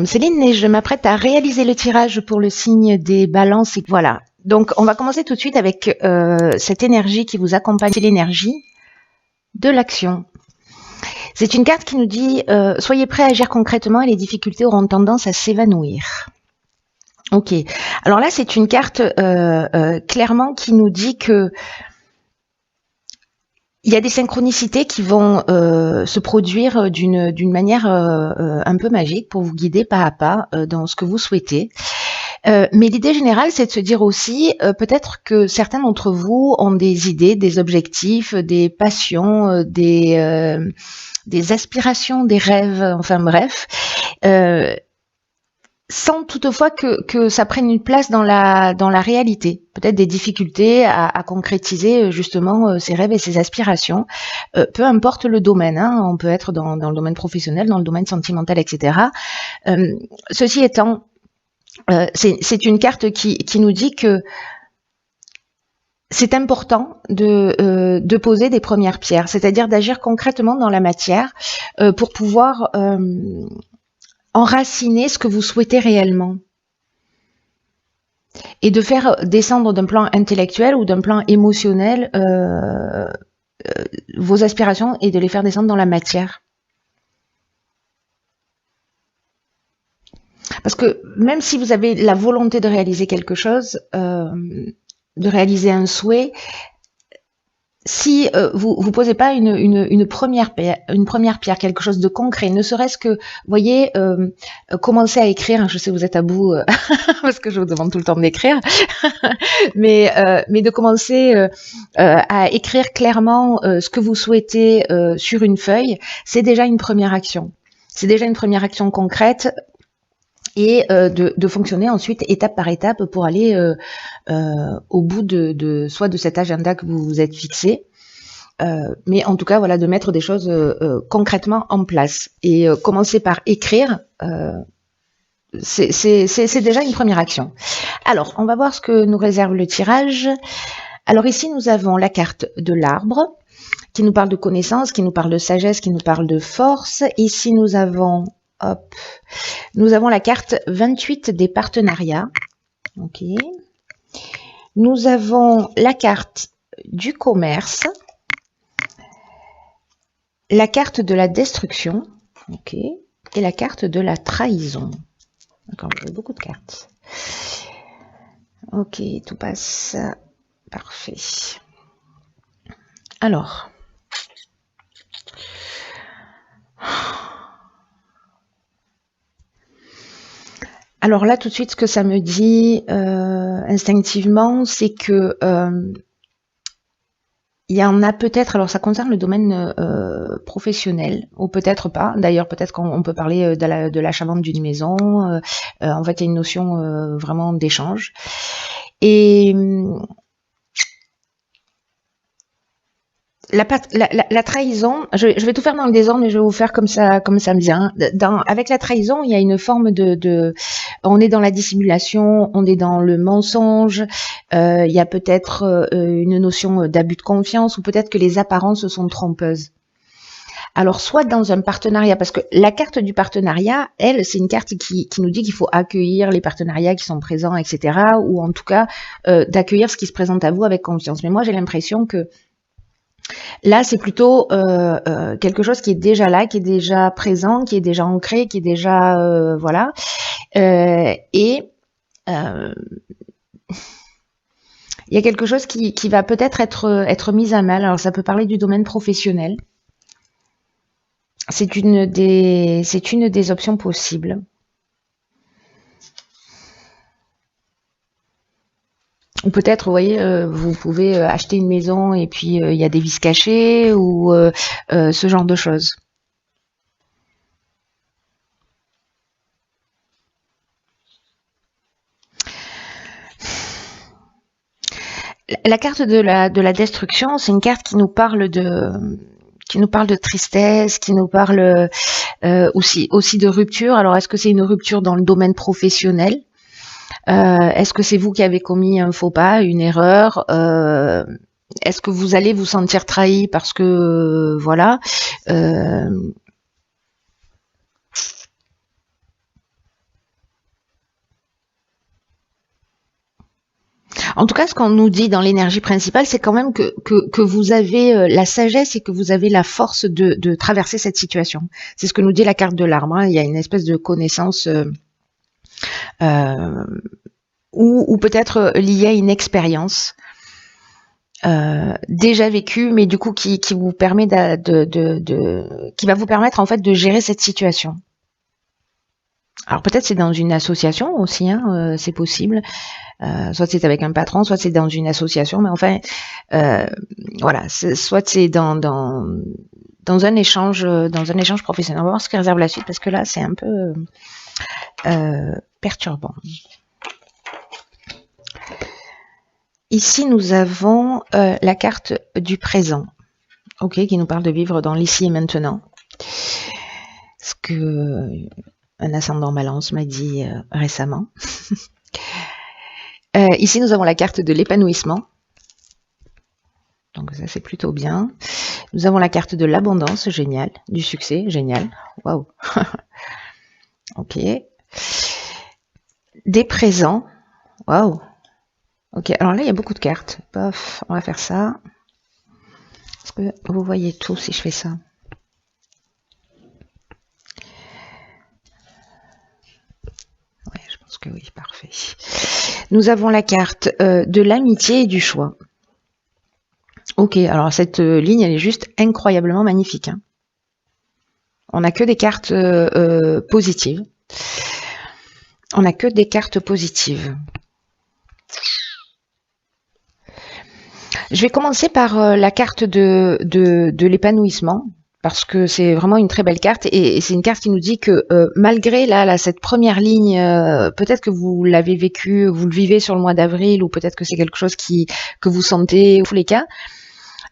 Céline, et je m'apprête à réaliser le tirage pour le signe des balances. Et voilà. Donc, on va commencer tout de suite avec cette énergie qui vous accompagne. C'est l'énergie de l'action. C'est une carte qui nous dit soyez prêts à agir concrètement et les difficultés auront tendance à s'évanouir. Ok. Alors là, c'est une carte clairement qui nous dit que il y a des synchronicités qui vont se produire d'une manière un peu magique pour vous guider pas à pas dans ce que vous souhaitez. Mais l'idée générale, c'est de se dire aussi, peut-être que certains d'entre vous ont des idées, des objectifs, des passions, des aspirations, des rêves, enfin bref, sans toutefois que ça prenne une place dans la réalité. Peut-être des difficultés à concrétiser justement ces rêves et ces aspirations. Peu importe le domaine, hein, on peut être dans le domaine professionnel, dans le domaine sentimental, etc. Ceci étant, c'est une carte qui nous dit que c'est important de poser des premières pierres, c'est-à-dire d'agir concrètement dans la matière pour pouvoir enraciner ce que vous souhaitez réellement et de faire descendre d'un plan intellectuel ou d'un plan émotionnel vos aspirations et de les faire descendre dans la matière. Parce que même si vous avez la volonté de réaliser quelque chose, de réaliser un souhait, si vous posez pas une première pierre, quelque chose de concret, ne serait-ce que, voyez, commencer à écrire. Je sais vous êtes à bout parce que je vous demande tout le temps d'écrire, mais de commencer à écrire clairement ce que vous souhaitez sur une feuille, c'est déjà une première action. C'est déjà une première action concrète. Et de fonctionner ensuite étape par étape pour aller au bout soit de cet agenda que vous vous êtes fixé, mais en tout cas voilà, de mettre des choses concrètement en place et commencer par écrire, c'est déjà une première action. Alors on va voir ce que nous réserve le tirage. Alors ici nous avons la carte de l'arbre qui nous parle de connaissance, qui nous parle de sagesse, qui nous parle de force. Ici nous avons nous avons la carte 28 des partenariats. Ok. Nous avons la carte du commerce, la carte de la destruction, ok, et la carte de la trahison. D'accord, vous avez beaucoup de cartes. Ok, tout passe. Parfait. Alors. Alors là, tout de suite, ce que ça me dit instinctivement, c'est que il y en a peut-être, alors ça concerne le domaine professionnel, ou peut-être pas. D'ailleurs, peut-être qu'on peut parler de l'achat-vente d'une maison. En fait, il y a une notion vraiment d'échange. Et la trahison, je vais tout faire dans le désordre, mais je vais vous faire comme ça me vient. Avec la trahison, il y a une forme on est dans la dissimulation, on est dans le mensonge, il y a peut-être une notion d'abus de confiance, ou peut-être que les apparences sont trompeuses. Alors, soit dans un partenariat, parce que la carte du partenariat, elle, c'est une carte qui nous dit qu'il faut accueillir les partenariats qui sont présents, etc., ou en tout cas d'accueillir ce qui se présente à vous avec confiance. Mais moi, j'ai l'impression que là, c'est plutôt quelque chose qui est déjà là, qui est déjà présent, qui est déjà ancré, qui est déjà voilà. Et il y a quelque chose qui va peut-être être mis à mal. Alors, ça peut parler du domaine professionnel. C'est une des options possibles. Ou peut-être, vous voyez, vous pouvez acheter une maison et puis il y a des vices cachés ou ce genre de choses. La carte de la destruction, c'est une carte qui nous parle de tristesse, qui nous parle aussi de rupture. Alors, est-ce que c'est une rupture dans le domaine professionnel ? Est-ce que c'est vous qui avez commis un faux pas, une erreur? Est-ce que vous allez vous sentir trahi parce que voilà En tout cas, ce qu'on nous dit dans l'énergie principale, c'est quand même que vous avez la sagesse et que vous avez la force de traverser cette situation. C'est ce que nous dit la carte de l'arbre. Hein. Il y a une espèce de connaissance ou peut-être liée à une expérience déjà vécue, mais du coup qui vous permet qui va vous permettre en fait de gérer cette situation. Alors peut-être c'est dans une association aussi, hein, c'est possible. Soit c'est avec un patron, soit c'est dans une association, mais enfin, voilà, soit c'est dans un échange professionnel. On va voir ce qui réserve la suite parce que là c'est un peu perturbant. Ici nous avons la carte du présent, ok, qui nous parle de vivre dans l'ici et maintenant. Ce que un ascendant Balance m'a dit récemment. Ici, nous avons la carte de l'épanouissement. Donc ça, c'est plutôt bien. Nous avons la carte de l'abondance, génial. Du succès, génial. Waouh. Ok. Des présents. Waouh. Ok, alors là, il y a beaucoup de cartes. Pof, on va faire ça. Est-ce que vous voyez tout si je fais ça? Ouais, je pense que oui, parfait. Nous avons la carte de l'amitié et du choix. Ok, alors cette ligne, elle est juste incroyablement magnifique. Hein. On n'a que des cartes positives. On n'a que des cartes positives. Je vais commencer par la carte de l'épanouissement, parce que c'est vraiment une très belle carte, et c'est une carte qui nous dit que malgré là, cette première ligne, peut-être que vous l'avez vécu, vous le vivez sur le mois d'avril, ou peut-être que c'est quelque chose que vous sentez, en tous les cas,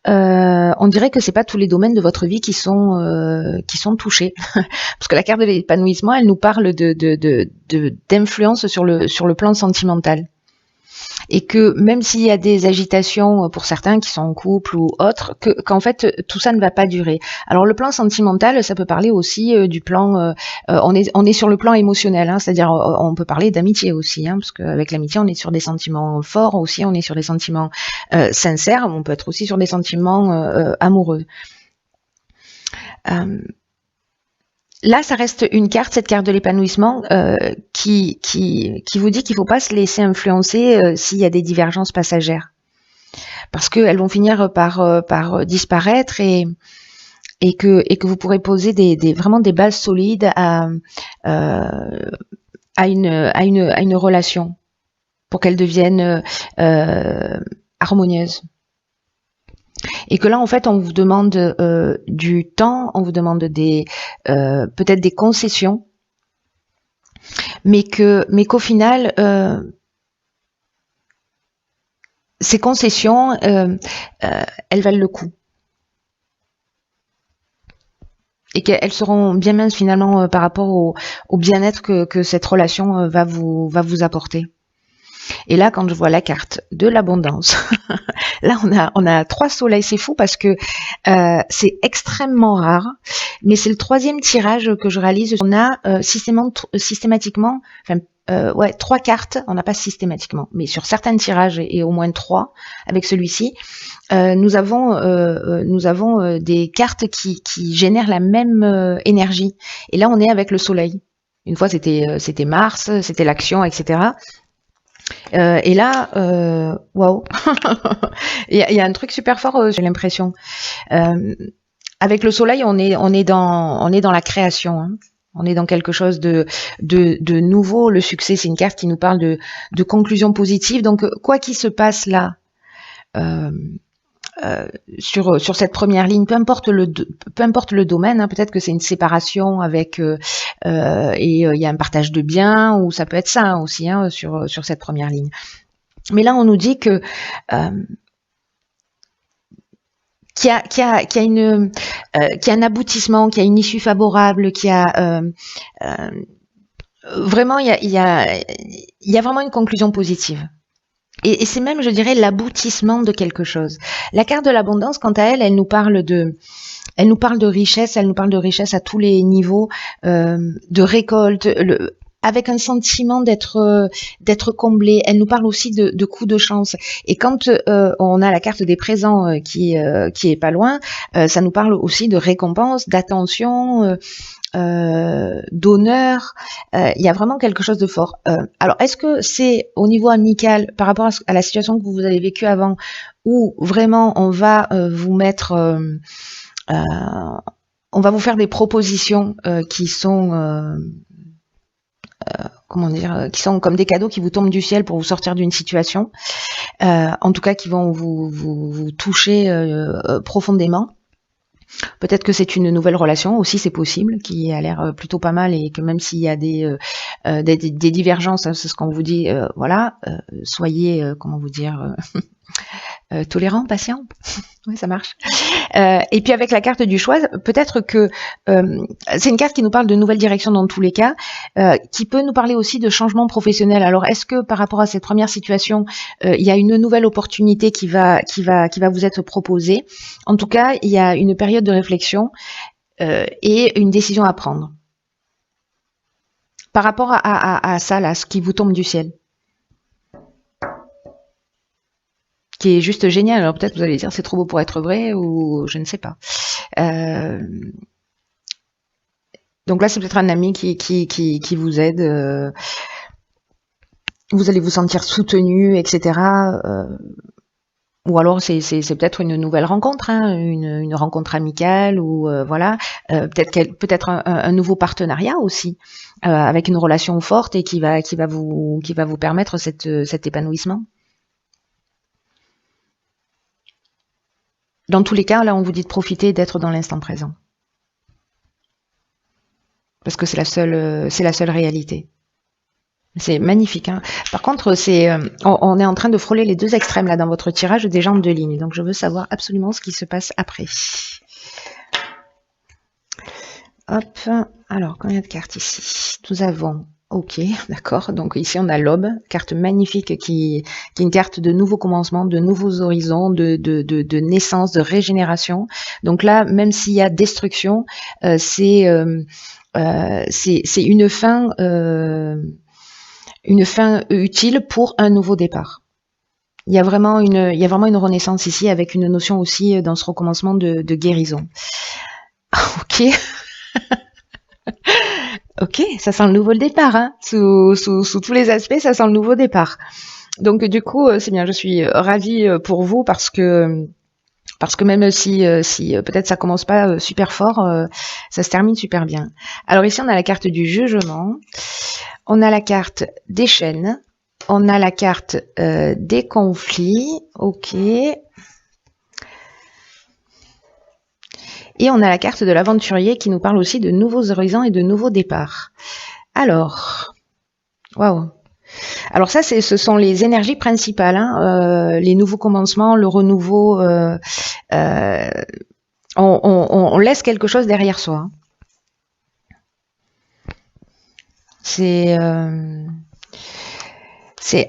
on dirait que c'est pas tous les domaines de votre vie qui sont touchés, parce que la carte de l'épanouissement, elle nous parle d'influence sur le plan sentimental. Et que même s'il y a des agitations pour certains qui sont en couple ou autres, qu'en fait tout ça ne va pas durer. Alors le plan sentimental, ça peut parler aussi du plan, on est sur le plan émotionnel, hein, c'est-à-dire on peut parler d'amitié aussi, hein, parce qu'avec l'amitié on est sur des sentiments forts aussi, on est sur des sentiments sincères, on peut être aussi sur des sentiments amoureux. Là, ça reste une carte, cette carte de l'épanouissement, qui vous dit qu'il ne faut pas se laisser influencer s'il y a des divergences passagères. Parce qu'elles vont finir par disparaître et que vous pourrez poser vraiment des bases solides à une relation pour qu'elle devienne harmonieuse. Et que là, en fait, on vous demande du temps, on vous demande peut-être des concessions, mais qu'au final, ces concessions, elles valent le coup. Et qu'elles seront bien minces finalement par rapport au bien-être que cette relation va vous apporter. Et là, quand je vois la carte de l'abondance, là, on a 3 soleils, c'est fou parce que c'est extrêmement rare, mais c'est le 3e tirage que je réalise. On a systématiquement, 3 cartes, on n'a pas systématiquement, mais sur certains tirages et au moins 3 avec celui-ci, nous avons des cartes qui génèrent la même énergie. Et là, on est avec le soleil. Une fois, c'était Mars, c'était l'action, etc. Et là, waouh, il y a un truc super fort, j'ai l'impression. Avec le soleil, on est dans la création. Hein. On est dans quelque chose de nouveau. Le succès, c'est une carte qui nous parle de conclusion positive. Donc, quoi qu'il se passe là, sur cette première ligne, peu importe le domaine, hein, peut-être que c'est une séparation avec et il y a un partage de biens, ou ça peut être ça aussi, hein, sur cette première ligne. Mais là, on nous dit que qu'il y a un aboutissement, qu'il y a une issue favorable, qu'il y a vraiment il y a vraiment une conclusion positive. Et c'est même, je dirais, l'aboutissement de quelque chose. La carte de l'abondance, quant à elle, elle nous parle de richesse, elle nous parle de richesse à tous les niveaux, de récolte. avec un sentiment d'être comblé. Elle nous parle aussi de coups de chance. Et quand on a la carte des présents qui est pas loin, ça nous parle aussi de récompense, d'attention, d'honneur. Il y a vraiment quelque chose de fort. Alors, est-ce que c'est au niveau amical par rapport à la situation que vous avez vécue avant, où vraiment on va vous mettre, on va vous faire des propositions qui sont comment dire, qui sont comme des cadeaux qui vous tombent du ciel pour vous sortir d'une situation, en tout cas qui vont vous toucher profondément. Peut-être que c'est une nouvelle relation aussi, c'est possible, qui a l'air plutôt pas mal, et que même s'il y a des divergences, hein, c'est ce qu'on vous dit, voilà, soyez, comment vous dire, tolérant, patient. Oui, ça marche. Et puis avec la carte du choix, peut-être que c'est une carte qui nous parle de nouvelles directions dans tous les cas, qui peut nous parler aussi de changement professionnel. Alors, est-ce que par rapport à cette première situation, il y a une nouvelle opportunité qui va vous être proposée? En tout cas, il y a une période de réflexion et une décision à prendre. Par rapport à ça, là, ce qui vous tombe du ciel, qui est juste génial. Alors peut-être vous allez dire c'est trop beau pour être vrai, ou je ne sais pas. Donc là c'est peut-être un ami qui vous aide. Vous allez vous sentir soutenu, etc. Ou alors c'est peut-être une nouvelle rencontre, hein, une rencontre amicale, ou voilà, peut-être un nouveau partenariat aussi, avec une relation forte et qui va vous permettre cet épanouissement. Dans tous les cas, là, on vous dit de profiter et d'être dans l'instant présent. Parce que c'est la seule réalité. C'est magnifique, hein. Par contre, on est en train de frôler les deux extrêmes, là, dans votre tirage des jambes de ligne. Donc, je veux savoir absolument ce qui se passe après. Hop. Alors, combien de cartes ici? Nous avons... Ok, d'accord. Donc ici on a l'aube, carte magnifique qui est une carte de nouveau commencement, de nouveaux horizons, de naissance, de régénération. Donc là, même s'il y a destruction, c'est une fin utile pour un nouveau départ. Il y a vraiment une renaissance ici, avec une notion aussi dans ce recommencement de guérison. Ok. Ok, ça sent le nouveau départ, hein. Sous tous les aspects, ça sent le nouveau départ. Donc du coup, c'est bien, je suis ravie pour vous, parce que même si peut-être ça commence pas super fort, ça se termine super bien. Alors ici, on a la carte du jugement, on a la carte des chaînes, on a la carte des conflits, ok. Et on a la carte de l'aventurier qui nous parle aussi de nouveaux horizons et de nouveaux départs. Alors, waouh. Alors ça, ce sont les énergies principales, hein, les nouveaux commencements, le renouveau. On laisse quelque chose derrière soi. C'est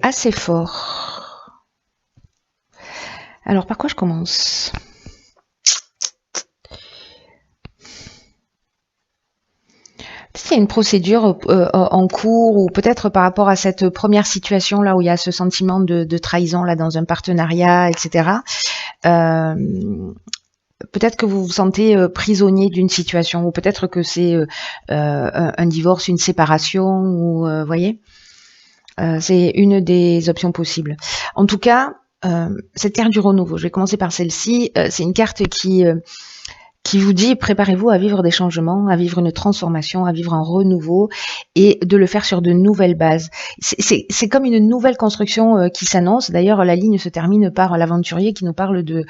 assez fort. Alors, par quoi je commence ? S'il y a une procédure en cours, ou peut-être par rapport à cette première situation là où il y a ce sentiment de trahison là dans un partenariat, etc. Peut-être que vous vous sentez prisonnier d'une situation, ou peut-être que c'est un divorce, une séparation, ou voyez, c'est une des options possibles. En tout cas, cette carte du renouveau, je vais commencer par celle-ci. C'est une carte qui vous dit préparez-vous à vivre des changements, à vivre une transformation, à vivre un renouveau, et de le faire sur de nouvelles bases. C'est comme une nouvelle construction qui s'annonce. D'ailleurs, la ligne se termine par l'aventurier qui nous parle de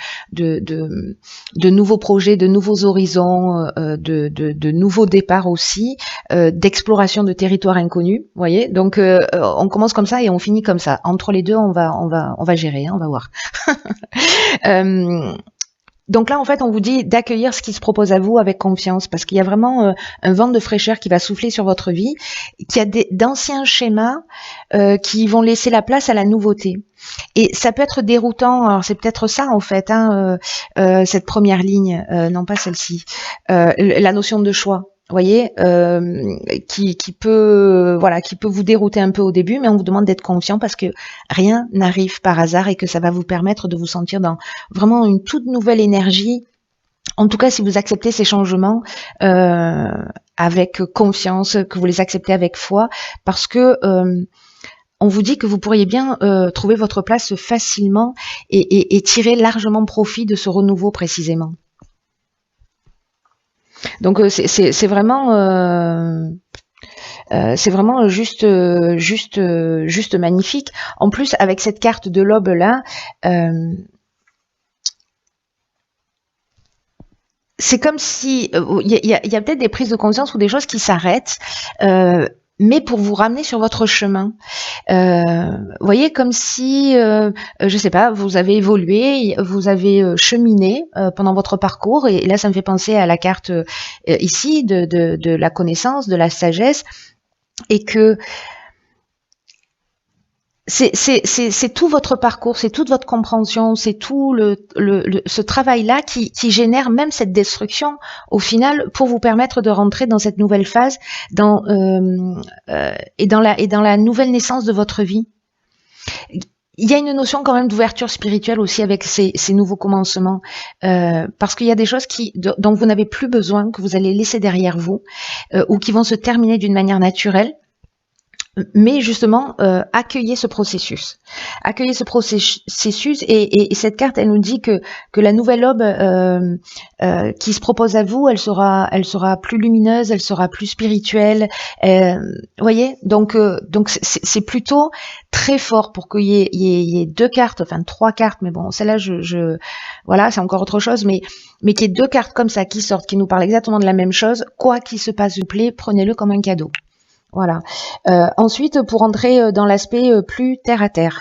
nouveaux projets, de nouveaux horizons, de nouveaux départs aussi, d'exploration de territoires inconnus. Vous voyez, donc on commence comme ça et on finit comme ça. Entre les deux, on va gérer, hein, on va voir. Donc là, en fait, on vous dit d'accueillir ce qui se propose à vous avec confiance, parce qu'il y a vraiment un vent de fraîcheur qui va souffler sur votre vie, qu'il y a d'anciens schémas qui vont laisser la place à la nouveauté. Et ça peut être déroutant. Alors c'est peut-être ça, en fait, hein, cette première ligne, non pas celle-ci, la notion de choix. voyez, qui peut, voilà, qui peut vous dérouter un peu au début, mais on vous demande d'être confiant parce que rien n'arrive par hasard et que ça va vous permettre de vous sentir dans vraiment une toute nouvelle énergie. En tout cas, si vous acceptez ces changements avec confiance, que vous les acceptez avec foi, parce que on vous dit que vous pourriez bien trouver votre place facilement et tirer largement profit de ce renouveau précisément. Donc c'est vraiment juste magnifique. En plus, avec cette carte de l'aube là, c'est comme si il y a peut-être des prises de conscience ou des choses qui s'arrêtent. Mais pour vous ramener sur votre chemin. Voyez, comme si, je sais pas, vous avez évolué, vous avez cheminé pendant votre parcours, et là ça me fait penser à la carte ici de la connaissance, de la sagesse, et que c'est tout votre parcours, c'est toute votre compréhension, c'est tout ce travail-là qui génère même cette destruction au final pour vous permettre de rentrer dans cette nouvelle phase, et dans la nouvelle naissance de votre vie. Il y a une notion quand même d'ouverture spirituelle aussi avec ces nouveaux commencements, parce qu'il y a des choses dont vous n'avez plus besoin, que vous allez laisser derrière vous, ou qui vont se terminer d'une manière naturelle. Mais justement, accueillez ce processus. Accueillez ce processus et cette carte, elle nous dit que la nouvelle aube qui se propose à vous, elle sera plus lumineuse, elle sera plus spirituelle. Voyez, donc c'est plutôt très fort pour qu'il y ait deux cartes, enfin 3 cartes, mais bon, celle-là, voilà, c'est encore autre chose, mais qu'il y ait 2 cartes comme ça qui sortent, qui nous parlent exactement de la même chose. Quoi qu'il se passe, s'il vous plaît, prenez-le comme un cadeau. Voilà. Ensuite, pour entrer dans l'aspect plus terre à terre,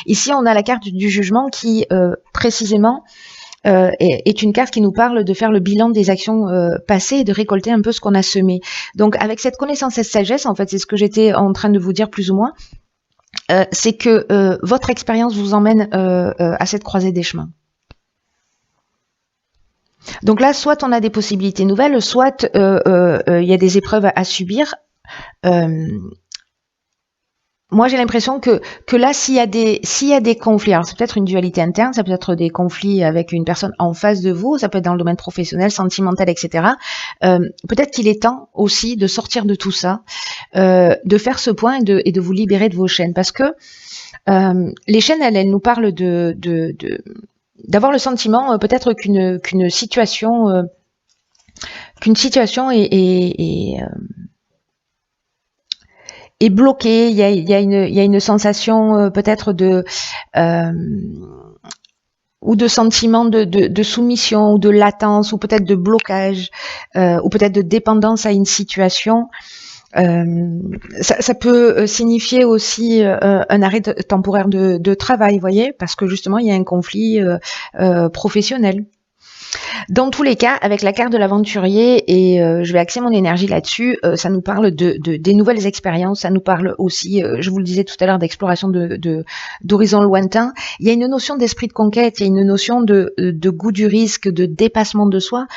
ici on a la carte du jugement qui précisément est une carte qui nous parle de faire le bilan des actions passées et de récolter un peu ce qu'on a semé. Donc avec cette connaissance et cette sagesse, en fait, c'est ce que j'étais en train de vous dire plus ou moins, c'est que votre expérience vous emmène à cette croisée des chemins. Donc là, soit on a des possibilités nouvelles, soit il y a des épreuves à subir. Moi j'ai l'impression que là s'il y a des conflits, alors c'est peut-être une dualité interne, ça peut être des conflits avec une personne en face de vous, ça peut être dans le domaine professionnel, sentimental, etc. Peut-être qu'il est temps aussi de sortir de tout ça, de faire ce point et de vous libérer de vos chaînes, parce que les chaînes elles nous parlent d'avoir le sentiment peut-être qu'une situation est bloqué, il y a une sensation peut-être ou de sentiment de soumission ou de latence ou peut-être de blocage ou peut-être de dépendance à une situation. Ça peut signifier aussi un arrêt temporaire de travail, vous voyez, parce que justement il y a un conflit professionnel. Dans tous les cas, avec la carte de l'aventurier, et je vais axer mon énergie là-dessus, ça nous parle des nouvelles expériences, ça nous parle aussi, je vous le disais tout à l'heure, d'exploration d'horizons lointains. Il y a une notion d'esprit de conquête, il y a une notion de goût du risque, de dépassement de soi,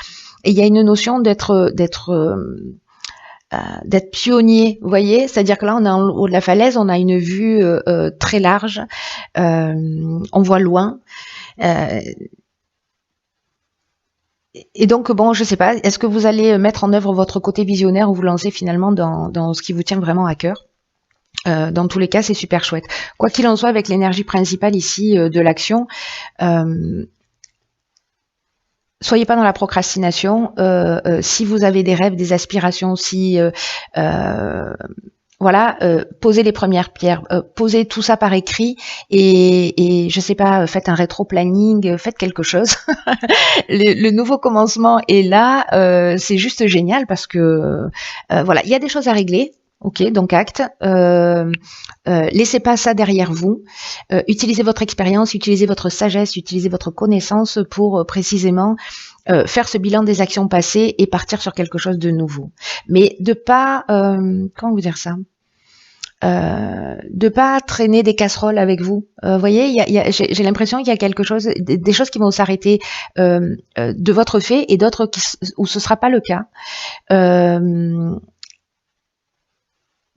et il y a une notion d'être pionnier, vous voyez, c'est-à-dire que là on est en haut de la falaise, on a une vue très large, on voit loin. Et donc, bon, je sais pas, est-ce que vous allez mettre en œuvre votre côté visionnaire ou vous lancer finalement dans ce qui vous tient vraiment à cœur? Dans tous les cas, c'est super chouette. Quoi qu'il en soit, avec l'énergie principale ici de l'action, soyez pas dans la procrastination. Si vous avez des rêves, des aspirations, si voilà, posez les premières pierres, posez tout ça par écrit et je sais pas, faites un rétro-planning, faites quelque chose. Le nouveau commencement est là, c'est juste génial parce que voilà, il y a des choses à régler. Ok, donc acte. Laissez pas ça derrière vous. Utilisez votre expérience, utilisez votre sagesse, utilisez votre connaissance pour précisément faire ce bilan des actions passées et partir sur quelque chose de nouveau. Mais de pas, comment vous dire ça, de pas traîner des casseroles avec vous. Vous voyez, j'ai l'impression qu'il y a quelque chose, des choses qui vont s'arrêter de votre fait et d'autres où ce sera pas le cas.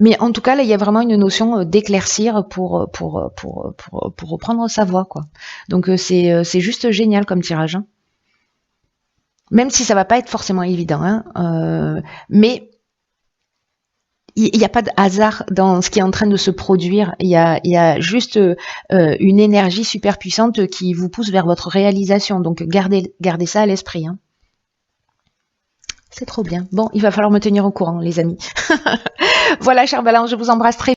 Mais en tout cas, là, il y a vraiment une notion d'éclaircir pour reprendre sa voie, quoi. Donc c'est juste génial comme tirage, hein. Même si ça va pas être forcément évident, hein, mais il n'y a pas de hasard dans ce qui est en train de se produire. Il y a juste une énergie super puissante qui vous pousse vers votre réalisation. Donc gardez ça à l'esprit, hein. C'est trop bien. Bon, il va falloir me tenir au courant, les amis. Voilà, chère Balance, je vous embrasse très